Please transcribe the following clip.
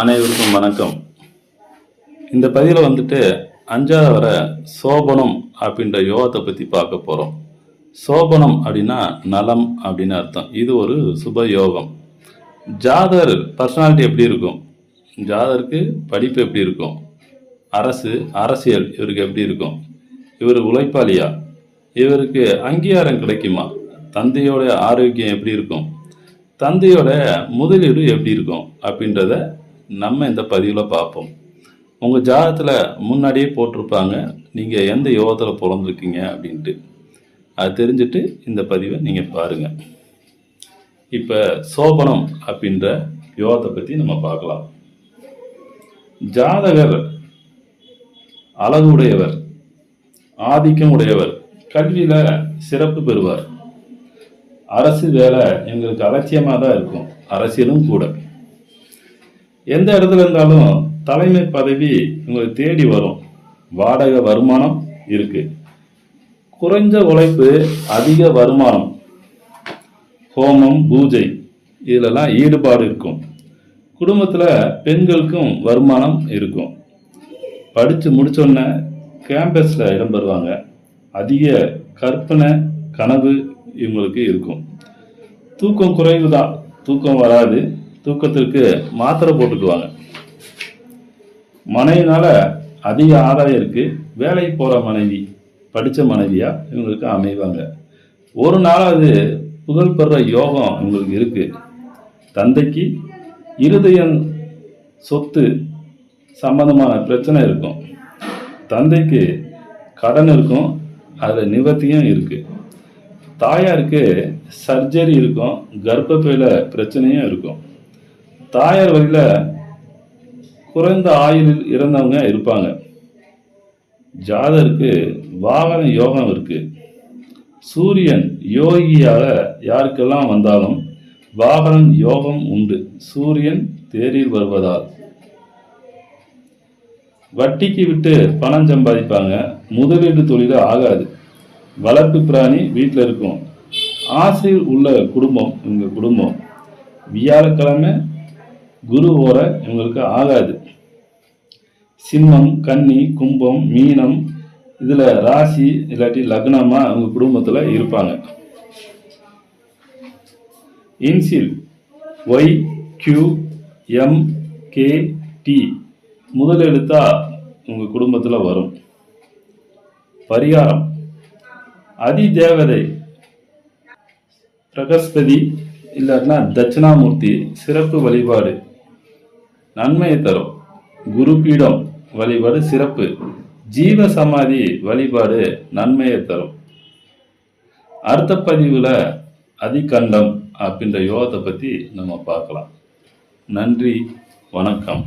அனைவருக்கும் வணக்கம். இந்த பதிவில் வந்துட்டு 5வது வர சோபனம் அப்படின்ற யோகத்தை பற்றி பார்க்க போகிறோம். சோபனம் அப்படின்னா நலம் அப்படின்னு அர்த்தம். இது ஒரு சுப யோகம். ஜாதகர் பர்சனாலிட்டி எப்படி இருக்கும், ஜாதகருக்கு படிப்பு எப்படி இருக்கும், அரசியல் இவருக்கு எப்படி இருக்கும், இவர் உழைப்பாளியா, இவருக்கு அங்கீகாரம் கிடைக்குமா, தந்தையோட ஆரோக்கியம் எப்படி இருக்கும், தந்தையோட முதலீடு எப்படி இருக்கும் அப்படின்றத நம்ம இந்த பதிவில் பார்ப்போம். உங்கள் ஜாதகத்தில் முன்னாடியே போட்டிருப்பாங்க நீங்கள் எந்த யோகத்தில் பிறந்திருக்கீங்க அப்படின்ட்டு. அது தெரிஞ்சுட்டு இந்த பதிவை நீங்கள் பாருங்கள். இப்போ சோபனம் அப்படின்ற யோகத்தை பற்றி நம்ம பார்க்கலாம். ஜாதகர் அழகு உடையவர், ஆதிக்கம் உடையவர், கல்வியில் சிறப்பு பெறுவார். அரசு வேலை எங்களுக்கு அலட்சியமாக தான் இருக்கும், அரசியலும் கூட. எந்த இடத்துல இருந்தாலும் தலைமை பதவி உங்களுக்கு தேடி வரும். வாடகை வருமானம் இருக்கு, குறைஞ்ச உழைப்பு அதிக வருமானம், ஹோமம் பூஜை இதிலெல்லாம் ஈடுபாடு இருக்கும். குடும்பத்தில் பெண்களுக்கும் வருமானம் இருக்கும். படித்து முடிச்சோடனே கேம்பஸில் இடம் பெறுவாங்க. அதிக கற்பனை கனவு இவங்களுக்கு இருக்கும். தூக்கம் குறைவு தான், தூக்கம் வராது, தூக்கத்திற்கு மாத்திரை போட்டுக்குவாங்க. மனைவினால அதிக ஆதாயம் இருக்கு. வேலைக்கு போகிற மனைவி, படித்த மனைவியா இவங்களுக்கு அமைவாங்க. ஒரு நாளாவது புகழ் பெற யோகம் இவங்களுக்கு இருக்கு. தந்தைக்கு இருதயம் சொத்து சம்பந்தமான பிரச்சனை இருக்கும். தந்தைக்கு கடன் இருக்கும், அதில் நிவர்த்தியும் இருக்கு. தாயாருக்கு சர்ஜரி இருக்கும், கர்ப்பப்பையில் பிரச்சனையும் இருக்கும். தாயார் வழியில் குறைந்த ஆயுளில் இறந்தவங்க இருப்பாங்க. ஜாதகருக்கு வாகன யோகம் இருக்கு. சூரியன் யோகியாக யாருக்கெல்லாம் வந்தாலும் வாகனம் யோகம் உண்டு, சூரியன் தேரில் வருவதால். வட்டிக்கு விட்டு பணம் சம்பாதிப்பாங்க. முதலீடு தொழில் ஆகாது. வளர்ப்பு பிராணி வீட்டில் இருக்கும். ஆசையில் உள்ள குடும்பம் இவங்க குடும்பம். வியாழக்கிழமை குரு ஓர இவங்களுக்கு ஆகாது. சிம்மம், கன்னி, கும்பம், மீனம் இதில் ராசி இல்லாட்டி லக்னமாக அவங்க குடும்பத்தில் இருப்பாங்க. இன்சில் YQMKT முதல் எழுத்தா உங்கள் குடும்பத்தில் வரும். பரிகாரம்: அதிதேவதை பிரகஸ்பதி இல்லைன்னா தட்சிணாமூர்த்தி சிறப்பு வழிபாடு நன்மையை தரும். குருபீடம் வழிபாடு சிறப்பு. ஜீவ சமாதி வழிபாடு நன்மையை தரும். அடுத்த பதிவில் அதிகண்டம் அப்படின்ற யோகத்தை பற்றி நம்ம பார்க்கலாம். நன்றி, வணக்கம்.